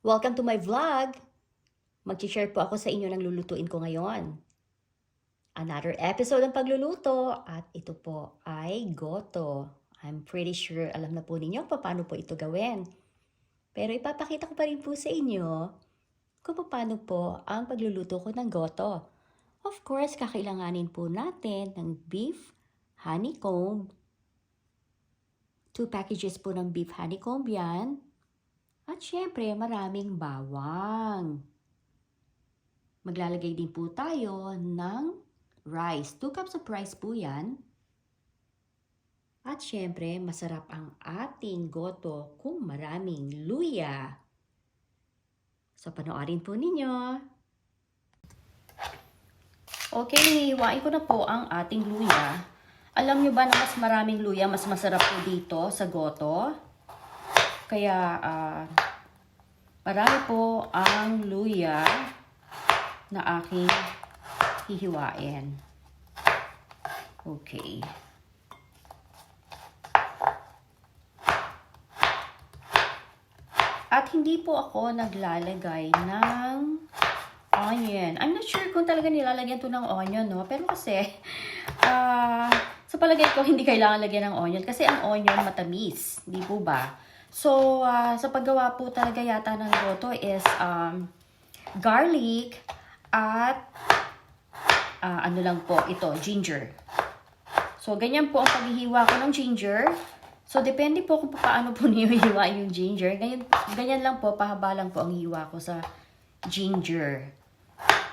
Welcome to my vlog! Mag-share po ako sa inyo ng lulutuin ko ngayon. Another episode ng pagluluto at ito po ay goto. I'm pretty sure alam na po ninyo paano po ito gawin. Pero ipapakita ko pa rin po sa inyo kung paano po ang pagluluto ko ng goto. Of course, kakailanganin po natin ng beef honeycomb. 2 packages po ng beef honeycomb yan. At syempre, maraming bawang. Maglalagay din po tayo ng rice. 2 cups of rice po yan. At syempre, masarap ang ating goto kung maraming luya. So, panoorin po ninyo. Okay, hiwain ko na po ang ating luya. Alam nyo ba na mas maraming luya, mas masarap po dito sa goto? Kaya, marami po ang luya na aking hihiwain. Okay. At hindi po ako naglalagay ng onion. I'm not sure kung talaga nilalagyan to ng onion, no? Pero kasi, sa palagay ko, hindi kailangan lagyan ng onion. Kasi ang onion matamis. Di po ba? So, sa paggawa po talaga yata ng goto is garlic at ano lang po ito, ginger. So, ganyan po ang paghihiwa ko ng ginger. So, depende po kung paano po niyo hiwa yung ginger. Ganyan lang po, pahaba lang po ang hiwa ko sa ginger.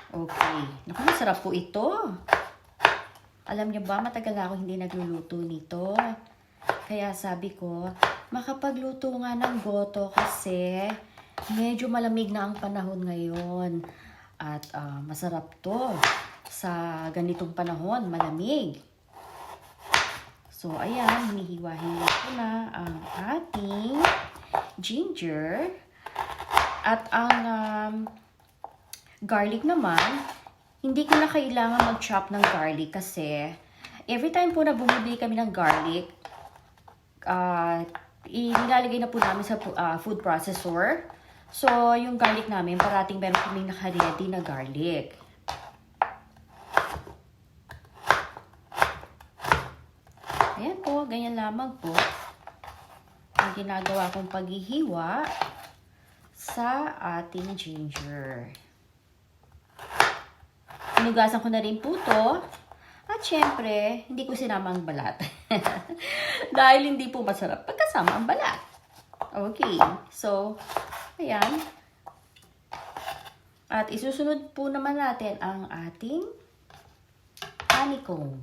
Okay. Naku, masarap po ito. Alam niyo ba, matagal na ako hindi nagluluto nito. Kaya sabi ko, makapagluto nga ng goto kasi medyo malamig na ang panahon ngayon. At masarap to sa ganitong panahon, malamig. So, ayan, hinihiwa-hiwa ko na ang ating ginger. At ang garlic naman, hindi ko na kailangan mag-chop ng garlic kasi every time po na bumibili kami ng garlic, nilalagay na po namin sa food processor. So, yung garlic namin, parating meron kaming naka-ready na garlic. Ayan po, ganyan lamang po ang ginagawa kong paghihiwa sa ating ginger. Hinugasan ko na rin po to. At syempre, hindi ko sinama ang balat. Dahil hindi po masarap pagkasama ang balat. Okay. So, ayan. At isusunod po naman natin ang ating honeycomb.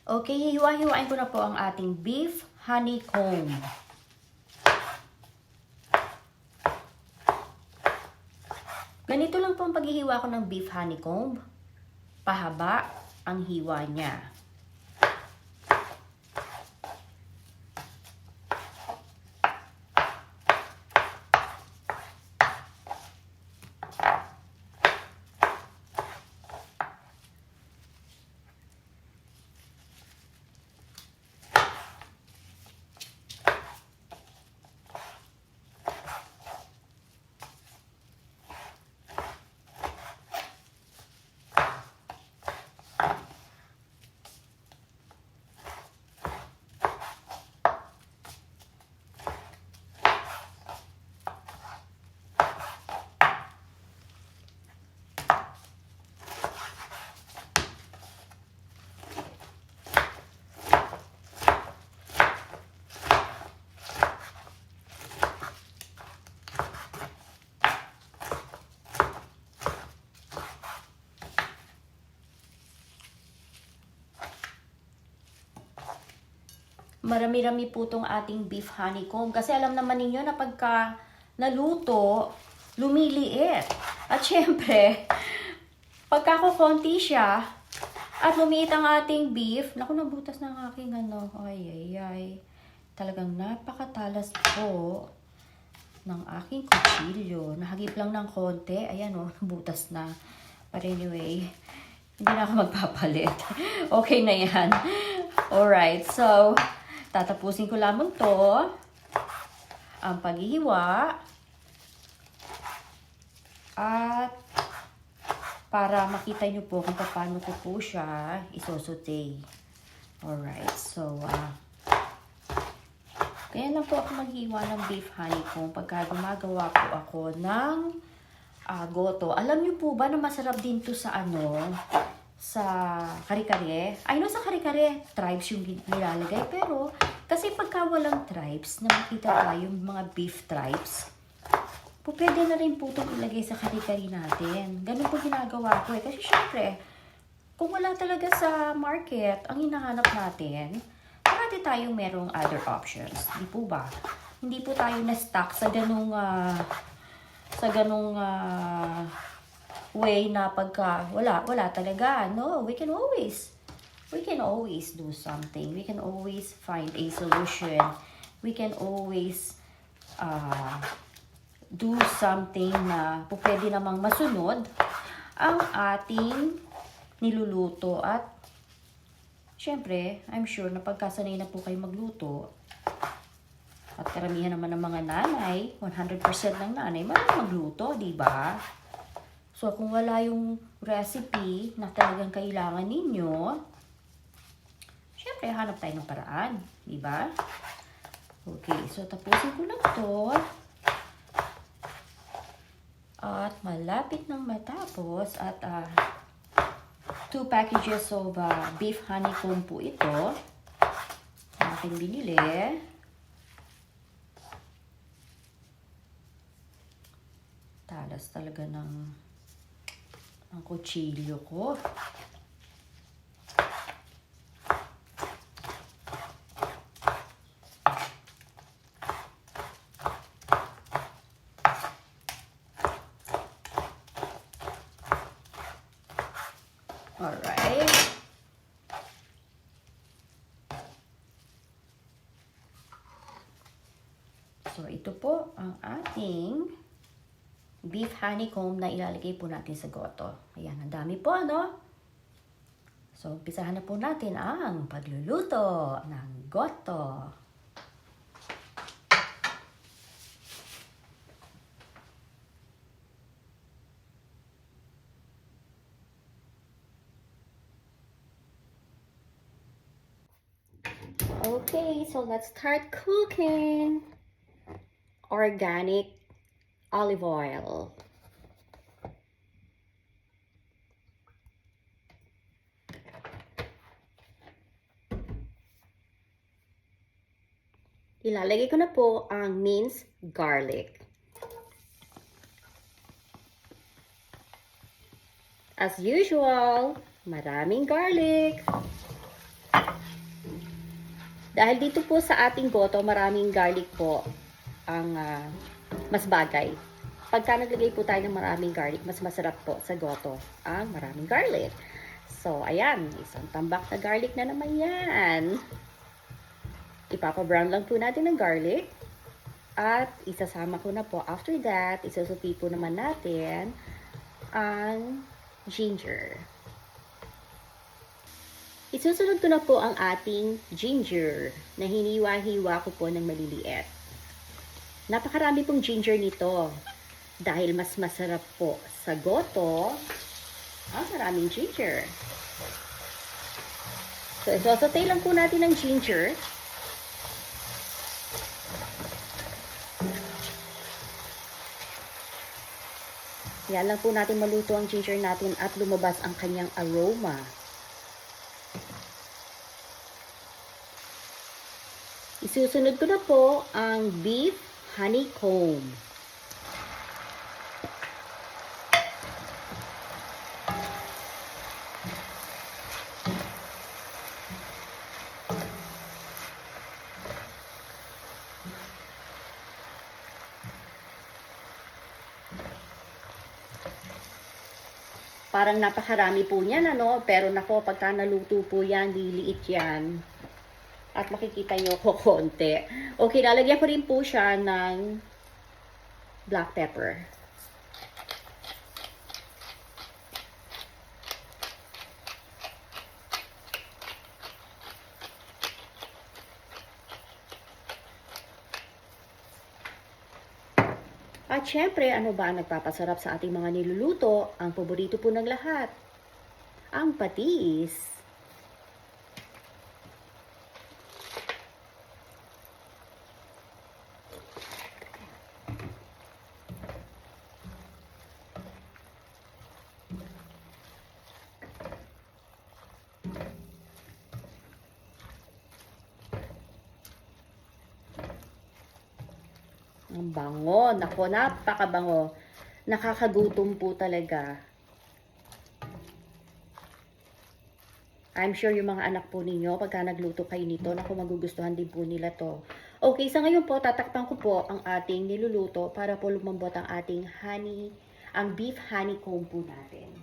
Okay, hiwa-hiwain ko na po ang ating beef honeycomb. Ganito lang po ang paghihiwa ko ng beef honeycomb. Pahaba ang hiwa niya. Marami-rami po itong ating beef honeycomb. Kasi alam naman ninyo na pagka naluto, lumiliit. At syempre, pagka kukonti siya, at lumiit ang ating beef, naku, nabutas na ang aking ano. Ay. Talagang napakatalas po ng aking kutsilyo. Nahagip lang ng konti. Ayan o, nabutas na. But anyway, hindi na ako magpapalit. Okay na yan. Alright, so, Tatapusin ko lamang to. Ang paghihiwa. At para makita nyo po kung paano ko po siya isosote. Alright, so kaya lang po ako maghiwa ng beef honeycomb pagka gumagawa po ako ng goto. Alam niyo po ba na masarap din to sa sa kare-kare? I know sa kare-kare, tribes yung nilalagay. Pero, kasi pagka walang tribes, na makita tayo yung mga beef tribes, po pwede na rin po itong ilagay sa kare-kare natin. Ganun po ginagawa ko eh. Kasi syempre, kung wala talaga sa market, ang hinahanap natin, marami tayong merong other options. Di po ba? Hindi po tayo na-stuck sa ganung way na pagka wala talaga. No, we can always do something. We can always find a solution. We can always do something na pwede namang masunod ang ating niluluto. At syempre, I'm sure na pagkasanay na po kayo magluto, at karamihan naman ng mga nanay, 100% ng nanay, marunong magluto, di ba? So, kung wala yung recipe na talagang kailangan ninyo, syempre, hanap tayo ng paraan, di ba? Okay, so tapusin ko lang to. At malapit nang matapos, at 2 packages of beef honeycomb po ito. Aking binili. Talas talaga ng kutsilyo ko. Alright. So, ito po ang ating beef honeycomb na ilalagay po natin sa goto. Ayan, ang dami po, ano? So, umpisahan na po natin ang pagluluto ng goto. Okay, so let's start cooking. Organic olive oil. Ilalagay ko na po ang minced garlic. As usual, maraming garlic. Dahil dito po sa ating goto, maraming garlic po ang mas bagay. Pagka naglagay po tayo ng maraming garlic, mas masarap po sa goto ang maraming garlic. So, ayan, isang tambak na garlic na naman yan. Ipapa-brown lang po natin ng garlic. At isasama ko na po, after that, isusuti po naman natin ang ginger. Isusunod ko na po ang ating ginger na hiniwa-hiwa ko po ng maliliit. Napakarami pong ginger nito dahil mas masarap po sa goto ang maraming ginger. So, isosotay lang po natin ang ginger. Yan lang po natin maluto ang ginger natin at lumabas ang kanyang aroma. Isusunod ko na po ang beef honeycomb. Parang napakarami po niyan, ano? Pero nako, pagka naluto po yan, liliit yan. At makikita nyo ko konti. Okay, lalagyan ko rin po siya ng black pepper. At syempre, ano ba ang nagpapasarap sa ating mga niluluto? Ang paborito po ng lahat, ang patis. Ang bango. Nako, napakabango. Nakakagutom po talaga. I'm sure yung mga anak po ninyo, pagka nagluto kayo nito, naku, magugustuhan din po nila to. Okay, sa ngayon po, tatakpan ko po ang ating niluluto para po lumambot ang ating ang beef honeycomb po natin.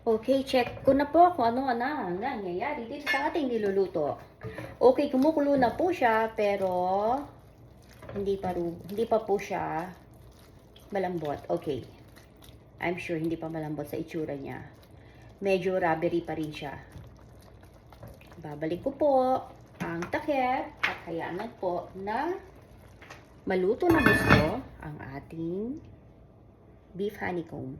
Okay, check ko na po kung ano na nangyayari dito sa ating niluluto. Okay, kumukulo na po siya, pero hindi pa po siya malambot. Okay. I'm sure hindi pa malambot sa itsura niya. Medyo rubbery pa rin siya. Babalik ko po ang takip at hayaan lang po na maluto na gusto ang ating beef honeycomb.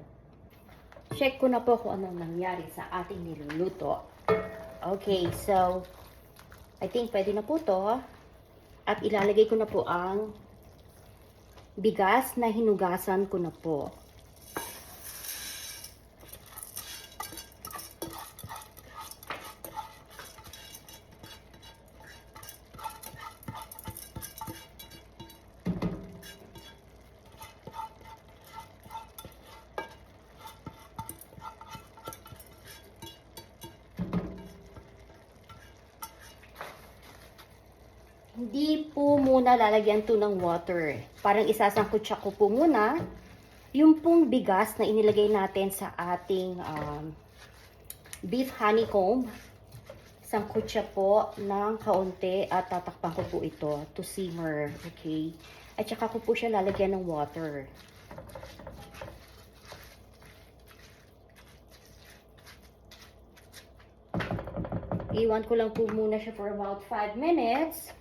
Check ko na po kung anong nangyari sa ating niluluto. Okay, so I think pwede na po to. At ilalagay ko na po ang bigas na hinugasan ko na po. Hindi po muna lalagyan to ng water. Parang isasangkutsa ko po muna yung pong bigas na inilagay natin sa ating beef honeycomb. Sangkutsa po ng kaunti at tatakpan ko po ito to simmer. Okay? At saka ko po siya lalagyan ng water. Iwan ko lang po muna siya for about 5 minutes.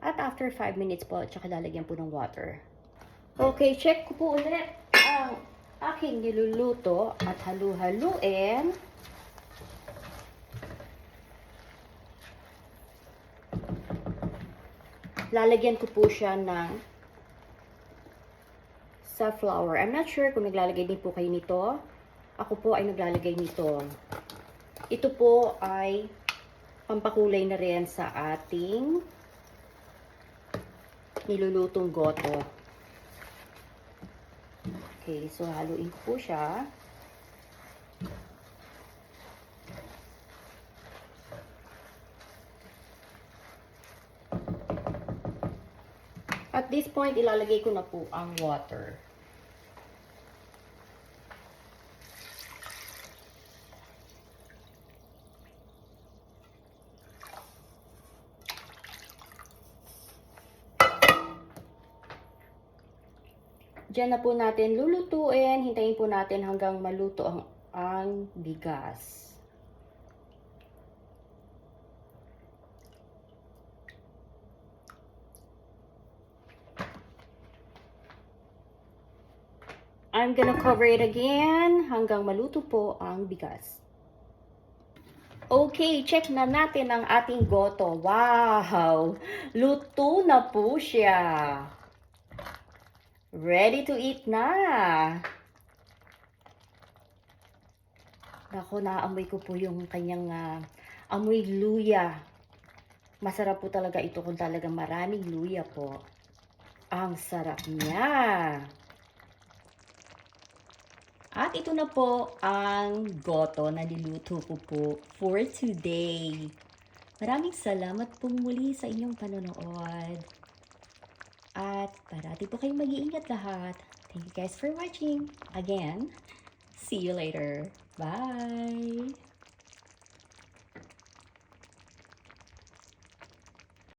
At after 5 minutes po, tsaka lalagyan po ng water. Okay, check ko po ulit ang aking niluluto at halu-haluin. Lalagyan ko po siya ng safflower. I'm not sure kung naglalagay din po kayo nito. Ako po ay naglalagay nito. Ito po ay pampakulay na rin sa ating nilulutong goto. Okay, so haluin ko po siya. At this point, ilalagay ko na po ang water. Diyan na po natin lulutuin. Hintayin po natin hanggang maluto ang bigas. I'm gonna cover it again hanggang maluto po ang bigas. Okay, check na natin ang ating goto. Wow! Luto na po siya. Ready to eat na. Ako, naamoy ko po yung kanyang amoy luya. Masarap po talaga ito kung talagang maraming luya po. Ang sarap niya. At ito na po ang goto na niluto ko po for today. Maraming salamat po muli sa inyong panonood. At parati po kayong mag-iingat lahat. Thank you guys for watching. Again, see you later. Bye!